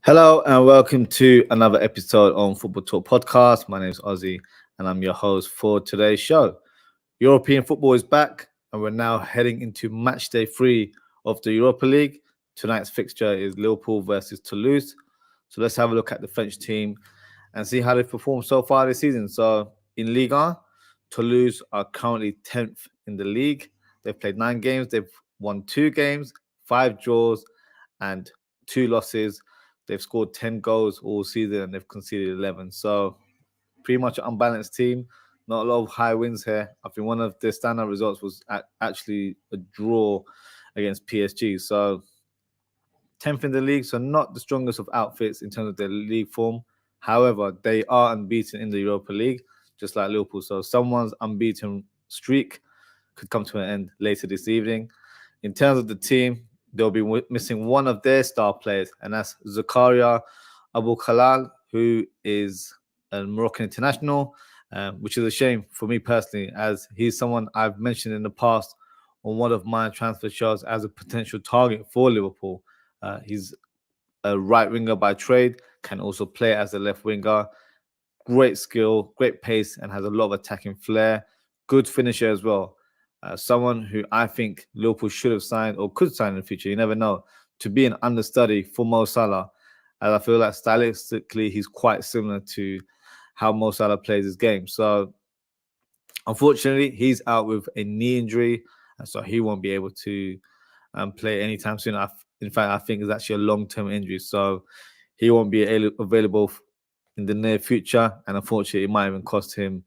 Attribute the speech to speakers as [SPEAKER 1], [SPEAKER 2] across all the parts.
[SPEAKER 1] Hello and welcome to another episode on Football Talk Podcast. My name is Ozzie and I'm your host for today's show. European football is back and we're now heading into match day 3 of the Europa League. Tonight's fixture is Liverpool versus Toulouse. So let's have a look at the French team and see how they've performed so far this season. So in Ligue 1, Toulouse are currently 10th in the league. They've played 9 games. They've won 2 games, 5 draws and 2 losses. They've scored 10 goals all season and they've conceded 11. So pretty much an unbalanced team. Not a lot of high wins here. I think one of the standout results was actually a draw against PSG. So 10th in the league, so not the strongest of outfits in terms of their league form. However, they are unbeaten in the Europa League, just like Liverpool. So someone's unbeaten streak could come to an end later this evening. In terms of the team, they'll be missing one of their star players, and that's Zakaria Abu Khalal, who is a Moroccan international, which is a shame for me personally, as he's someone I've mentioned in the past on one of my transfer shows as a potential target for Liverpool. He's a right winger by trade, can also play as a left winger. Great skill, great pace, and has a lot of attacking flair. Good finisher as well. Someone who I think Liverpool should have signed or could sign in the future. You never know. To be an understudy for Mo Salah, as I feel like stylistically he's quite similar to how Mo Salah plays his game. So unfortunately, he's out with a knee injury, and so he won't be able to play anytime soon. In fact, I think it's actually a long-term injury, so he won't be available in the near future. And unfortunately, it might even cost him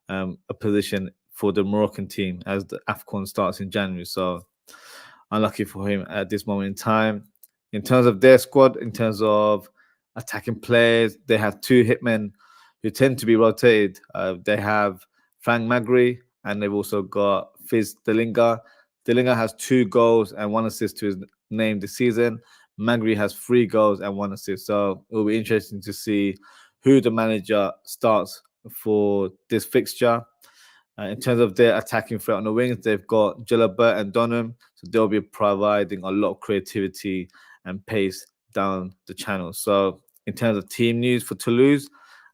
[SPEAKER 1] a position for the Moroccan team as the AFCON starts in January. So unlucky for him at this moment in time. In terms of their squad, in terms of attacking players, they have 2 hitmen who tend to be rotated. They have Frank Magri and they've also got Fizz Delinga. Delinga has 2 goals and 1 assist to his name this season. Magri has 3 goals and 1 assist. So it will be interesting to see who the manager starts for this fixture. In terms of their attacking threat on the wings, they've got Jalabert and Donham, so they'll be providing a lot of creativity and pace down the channel. So in terms of team news for Toulouse,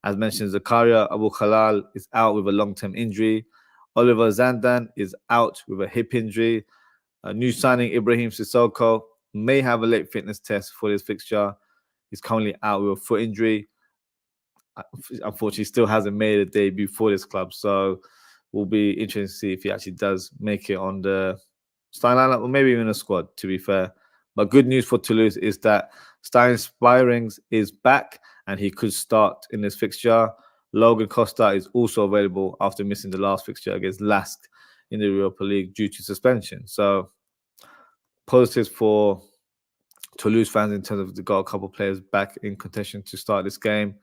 [SPEAKER 1] as mentioned, Zakaria Abu Khalal is out with a long-term injury. Oliver Zandan is out with a hip injury. New signing Ibrahim Sissoko may have a late fitness test for this fixture. He's currently out with a foot injury. Unfortunately, still hasn't made a debut for this club. So will be interesting to see if he actually does make it on the starting lineup or maybe even a squad, to be fair. But good news for Toulouse is that Stein Spirings is back and he could start in this fixture. Logan Costa is also available after missing the last fixture against Lask in the Europa League due to suspension. So positives for Toulouse fans in terms of they've got a couple of players back in contention to start this game.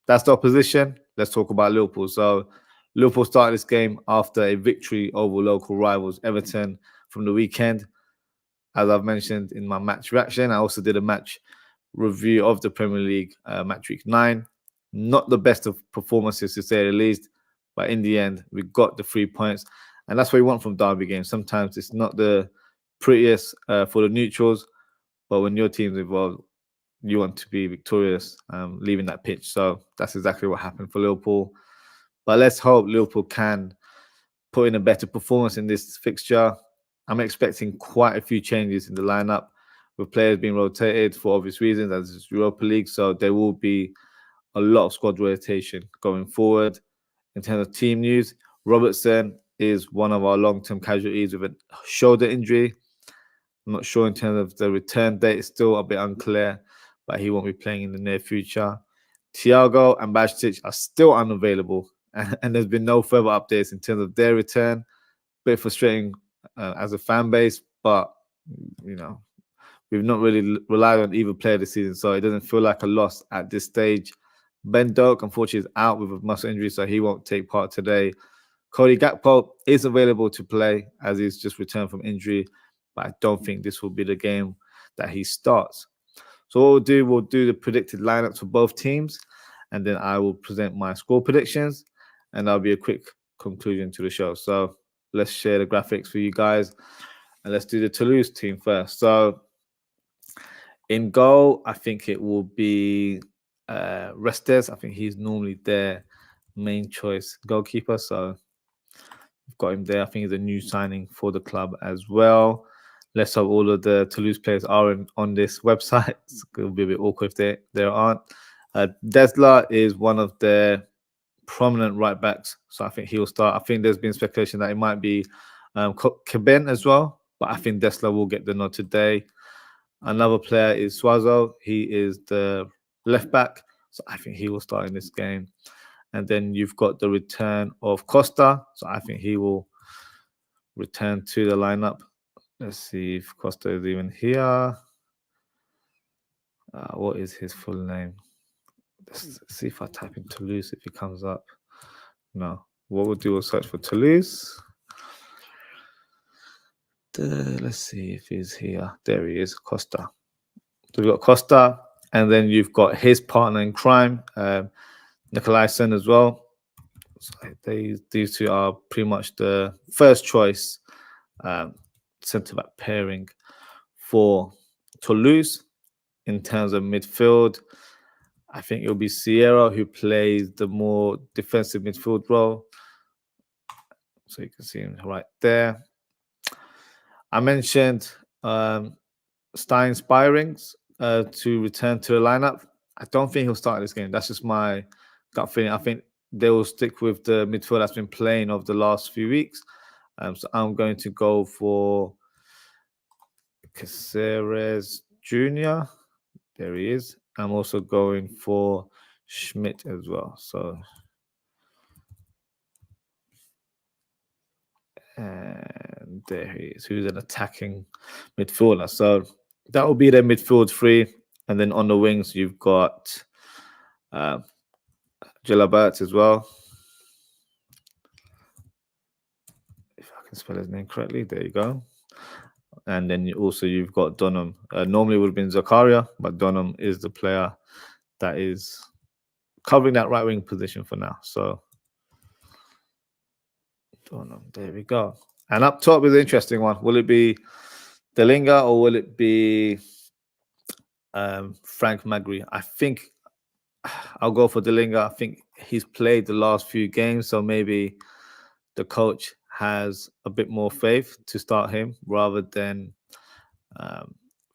[SPEAKER 1] That's the opposition. Let's talk about Liverpool. So Liverpool started this game after a victory over local rivals Everton from the weekend. As I've mentioned in my match reaction, I also did a match review of the Premier League match week 9. Not the best of performances, to say the least, but in the end, we got the 3 points. And that's what we want from derby games. Sometimes it's not the prettiest for the neutrals, but when your team's involved, you want to be victorious leaving that pitch. So that's exactly what happened for Liverpool. But let's hope Liverpool can put in a better performance in this fixture. I'm expecting quite a few changes in the lineup with players being rotated for obvious reasons as it's Europa League. So there will be a lot of squad rotation going forward. In terms of team news, Robertson is one of our long-term casualties with a shoulder injury. I'm not sure in terms of the return date. It's still a bit unclear, but he won't be playing in the near future. Thiago and Bajtic are still unavailable, and there's been no further updates in terms of their return. Bit frustrating as a fan base, but you know, we've not really relied on either player this season, so it doesn't feel like a loss at this stage. Ben Doak, unfortunately, is out with a muscle injury, so he won't take part today. Cody Gakpo is available to play as he's just returned from injury, but I don't think this will be the game that he starts. So what we'll do the predicted lineups for both teams, and then I will present my score predictions, and that'll be a quick conclusion to the show. So let's share the graphics for you guys, and let's do the Toulouse team first. So In goal, I think it will be Restes. I think he's normally their main choice goalkeeper. So we've got him there. I think he's a new signing for the club as well. Let's hope all of the Toulouse players are on this website. It'll be a bit awkward if there aren't. Desla is one of their prominent right backs, so I think he'll start. I think there's been speculation that it might be Caben as well, but I think Desla will get the nod today. Another player is Suazo. He is the left back, so I think he will start in this game. And then you've got the return of Costa, so I think he will return to the lineup. Let's see if Costa is even here. What is his full name? Let's see if I type in Toulouse, if he comes up. No. What we'll do, we'll search for Toulouse. Let's see if he's here. There he is, Costa. So we've got Costa, and then you've got his partner in crime, Nicolaisen as well. So these two are pretty much the first choice centre-back pairing for Toulouse. In terms of midfield, I think it'll be Sierra who plays the more defensive midfield role. So you can see him right there. I mentioned Stein Spirings to return to the lineup. I don't think he'll start this game. That's just my gut feeling. I think they will stick with the midfield that's been playing over the last few weeks. So I'm going to go for Caceres Jr. There he is. I'm also going for Schmidt as well. So, and there he is, who's an attacking midfielder. So that will be their midfield three. And then on the wings, you've got Jalabert as well. If I can spell his name correctly, there you go. And then you've got Dunham. Normally it would have been Zakaria, but Dunham is the player that is covering that right wing position for now. So Dunham, there we go. And up top is an interesting one. Will it be Delinga or will it be Frank Magri? I think I'll go for Delinga. I think he's played the last few games, so maybe the coach has a bit more faith to start him rather than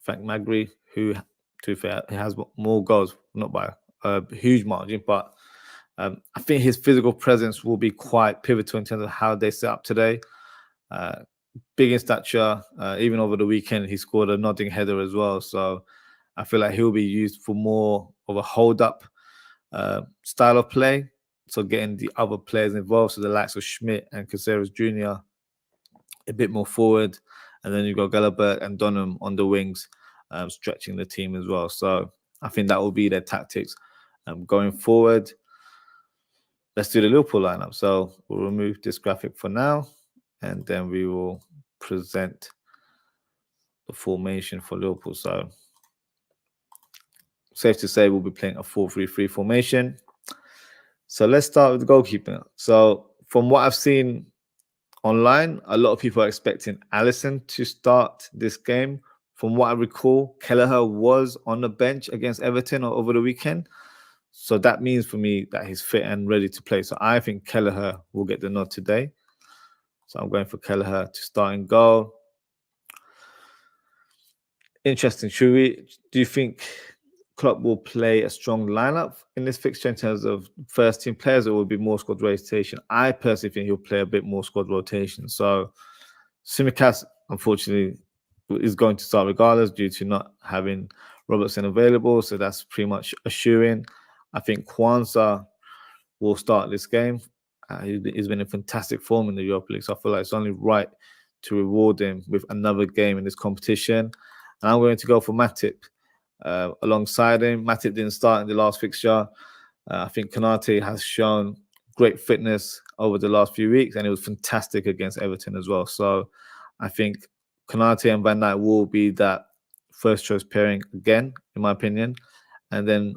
[SPEAKER 1] Frank Magri, who, to be fair, he has more goals, not by a huge margin, but I think his physical presence will be quite pivotal in terms of how they set up today. Big in stature, even over the weekend, he scored a nodding header as well. So I feel like he'll be used for more of a hold-up style of play. So getting the other players involved, so the likes of Schmidt and Caceres Jr. a bit more forward. And then you've got Galabert and Dunham on the wings, stretching the team as well. So I think that will be their tactics going forward. Let's do the Liverpool lineup. So we'll remove this graphic for now, and then we will present the formation for Liverpool. So safe to say we'll be playing a 4-3-3 formation. So let's start with the goalkeeper. So from what I've seen online, a lot of people are expecting Alisson to start this game. From what I recall, Kelleher was on the bench against Everton over the weekend. So that means for me that he's fit and ready to play. So I think Kelleher will get the nod today. So I'm going for Kelleher to start in goal. Interesting. Do you think Klopp will play a strong lineup in this fixture in terms of first team players, or will be more squad rotation? I personally think he'll play a bit more squad rotation. So Tsimikas, unfortunately, is going to start regardless due to not having Robertson available. So that's pretty much a shoo-in. I think Kwanzaa will start this game. He's been in fantastic form in the Europa League. So I feel like it's only right to reward him with another game in this competition. And I'm going to go for Matip alongside him. Matip didn't start in the last fixture. I think Konate has shown great fitness over the last few weeks, and it was fantastic against Everton as well. So I think Konate and Van Dijk will be that first choice pairing again, in my opinion. And then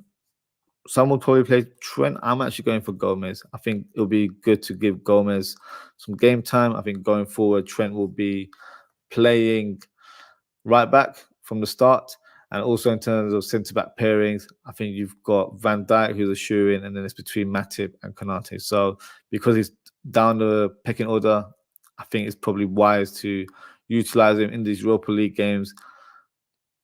[SPEAKER 1] some will probably play Trent. I'm actually going for Gomez. I think it'll be good to give Gomez some game time. I think going forward, Trent will be playing right back from the start. And also in terms of centre-back pairings, I think you've got Van Dijk, who's a shoo-in, and then it's between Matip and Konate. So because he's down the pecking order, I think it's probably wise to utilise him in these Europa League games.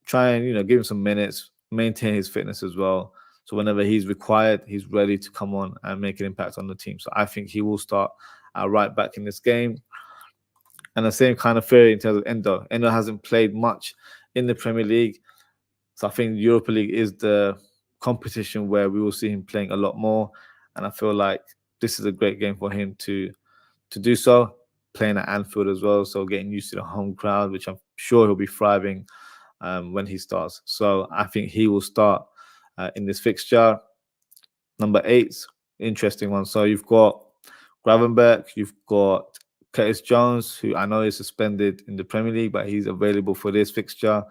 [SPEAKER 1] Try and, give him some minutes, maintain his fitness as well. So whenever he's required, he's ready to come on and make an impact on the team. So I think he will start right back in this game. And the same kind of theory in terms of Endo. Endo hasn't played much in the Premier League. So I think Europa League is the competition where we will see him playing a lot more. And I feel like this is a great game for him to do so, playing at Anfield as well. So getting used to the home crowd, which I'm sure he'll be thriving when he starts. So I think he will start in this fixture. Number 8, interesting one. So you've got Gravenberch, you've got Curtis Jones, who I know is suspended in the Premier League, but he's available for this fixture.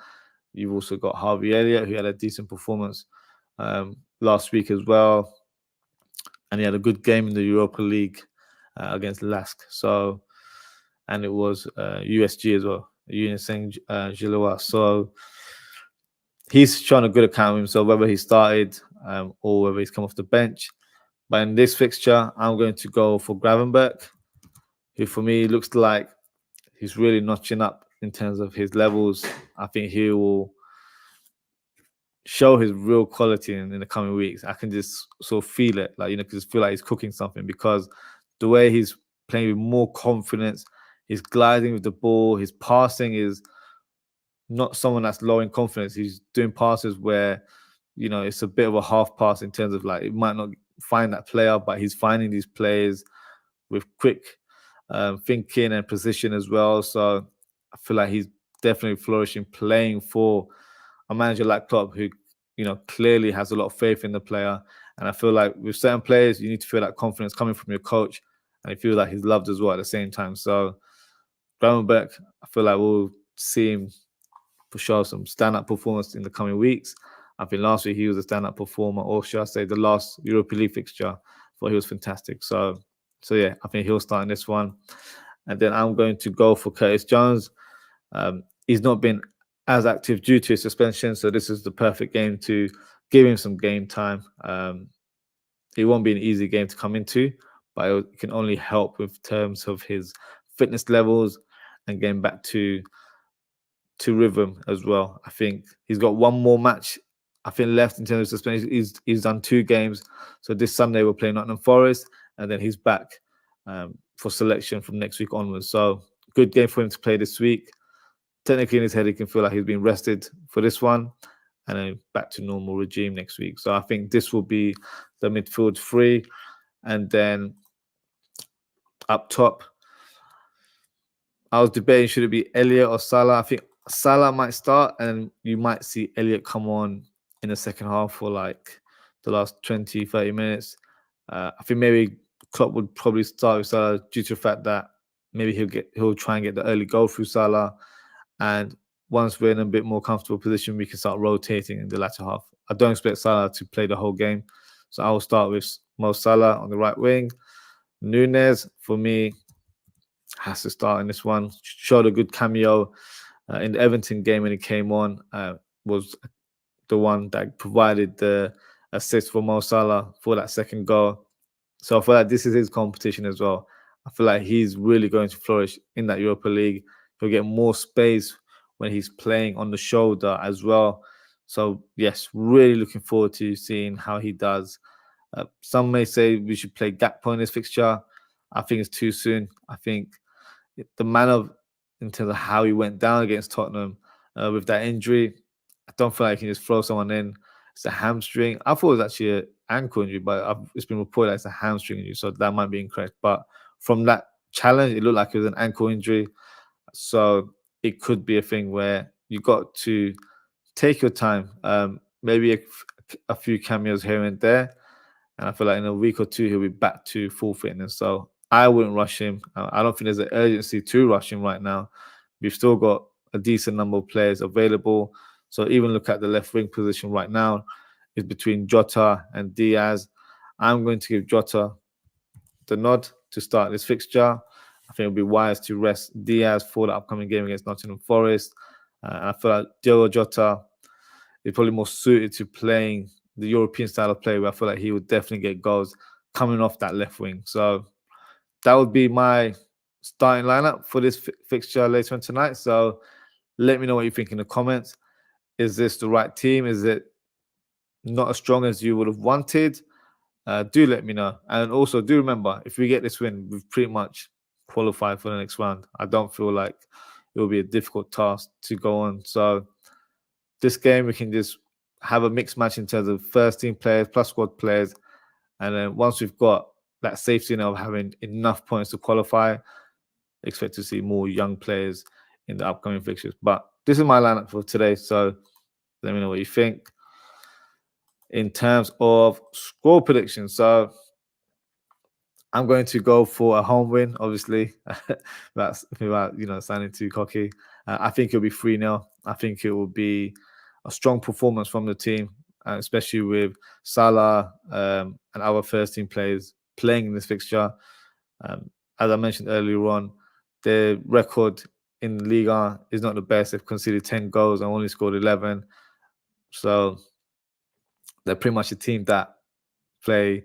[SPEAKER 1] You've also got Harvey Elliott, who had a decent performance last week as well. And he had a good game in the Europa League against Lask. So, and it was USG as well, Union Saint-Gilloise. So he's shown a good account of himself, whether he started or whether he's come off the bench. But in this fixture, I'm going to go for Gravenberch, who for me looks like he's really notching up in terms of his levels. I think he will show his real quality in the coming weeks. I can just sort of feel it, just feel like he's cooking something, because the way he's playing with more confidence, he's gliding with the ball, his passing is not someone that's low in confidence. He's doing passes where, it's a bit of a half pass in terms of it might not find that player, but he's finding these players with quick thinking and position as well. So I feel like he's definitely flourishing playing for a manager like Klopp, who, clearly has a lot of faith in the player. And I feel like with certain players, you need to feel that confidence coming from your coach, and I feel like he's loved as well at the same time. So Gravenberch, I feel like we'll see him for sure some stand-up performance in the coming weeks. I think last week he was a stand-up performer, or should I say the last Europa League fixture, I thought he was fantastic. So yeah, I think he'll start in this one. And then I'm going to go for Curtis Jones. He's not been as active due to his suspension, so this is the perfect game to give him some game time. It won't be an easy game to come into, but it can only help with terms of his fitness levels and getting back to rhythm as well. I think he's got one more match, I think, left in terms of suspension. He's done 2 games. So this Sunday we're playing Nottingham Forest, and then he's back for selection from next week onwards. So good game for him to play this week. Technically in his head, he can feel like he's been rested for this one, and then back to normal regime next week. So I think this will be the midfield 3. And then up top, I was debating, should it be Elliott or Salah? I think Salah might start, and you might see Elliott come on in the second half for the last 20, 30 minutes. I think maybe Klopp would probably start with Salah due to the fact that maybe he'll try and get the early goal through Salah. And once we're in a bit more comfortable position, we can start rotating in the latter half. I don't expect Salah to play the whole game. So I will start with Mo Salah on the right wing. Núñez, for me, has to start in this one. Showed a good cameo in the Everton game when he came on. Was the one that provided the assist for Mo Salah for that second goal. So I feel like this is his competition as well. I feel like he's really going to flourish in that Europa League. He'll get more space when he's playing on the shoulder as well. So yes, really looking forward to seeing how he does. Some may say we should play Gakpo in this fixture. I think it's too soon. I think the manner in terms of how he went down against Tottenham with that injury, I don't feel like he can just throw someone in. It's a hamstring. I thought it was actually an ankle injury, but it's been reported that it's a hamstring injury, so that might be incorrect. But from that challenge, it looked like it was an ankle injury. So it could be a thing where you got to take your time, maybe a few cameos here and there. And I feel like in a week or 2, he'll be back to full fitness. So I wouldn't rush him. I don't think there's an urgency to rush him right now. We've still got a decent number of players available. So even look at the left wing position right now. It's between Jota and Diaz. I'm going to give Jota the nod to start this fixture. I think it would be wise to rest Diaz for the upcoming game against Nottingham Forest. And I feel like Diogo Jota He's probably more suited to playing the European style of play, where I feel like he would definitely get goals coming off that left wing. So that would be my starting lineup for this fixture later on tonight. So let me know what you think in the comments. Is this the right team? Is it not as strong as you would have wanted? Do let me know. And also do remember, if we get this win, we've pretty much qualified for the next round. I don't feel like it will be a difficult task to go on. So this game, we can just have a mixed match in terms of first team players plus squad players. And then once we've got that safety net of having enough points to qualify, expect to see more young players in the upcoming fixtures. But this is my lineup for today. So let me know what you think. In terms of score prediction, so I'm going to go for a home win, obviously. That's without sounding too cocky. I think it'll be 3-0. I think it will be a strong performance from the team, especially with Salah and our first team players playing in this fixture. As I mentioned earlier on, their record in the Liga is not the best. They've conceded 10 goals and only scored 11. So they're pretty much a team that play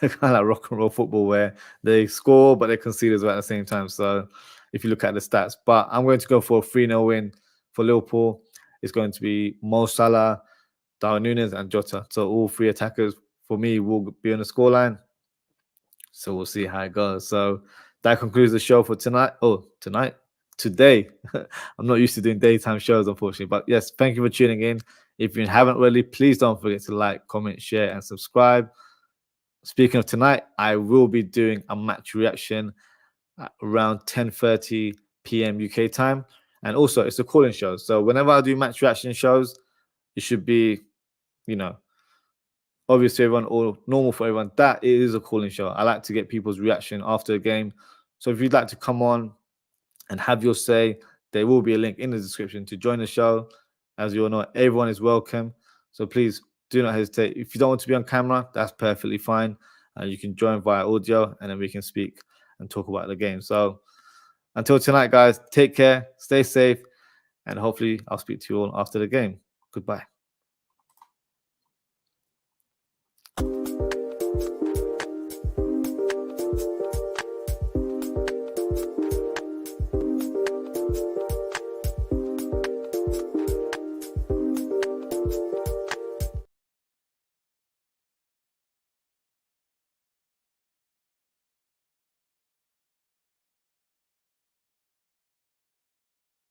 [SPEAKER 1] kind of like rock and roll football, where they score but they concede as well at the same time. So if you look at the stats, but I'm going to go for a 3-0 win for Liverpool. It's going to be Mo Salah, Darwin Núñez, and Jota. So all three attackers for me will be on the scoreline. So we'll see how it goes. So that concludes the show for tonight. Today. I'm not used to doing daytime shows, unfortunately. But yes, thank you for tuning in. If you haven't already, please don't forget to like, comment, share, and subscribe. Speaking of tonight, I will be doing a match reaction at around 10:30 p.m. UK time. And also, it's a call-in show. So whenever I do match reaction shows, it should be, obvious to everyone or normal for everyone. That it is a call-in show. I like to get people's reaction after the game. So if you'd like to come on and have your say, there will be a link in the description to join the show. As you all know, everyone is welcome. So please do not hesitate. If you don't want to be on camera, that's perfectly fine. You can join via audio, and then we can speak and talk about the game. So until tonight, guys, take care, stay safe, and hopefully I'll speak to you all after the game. Goodbye.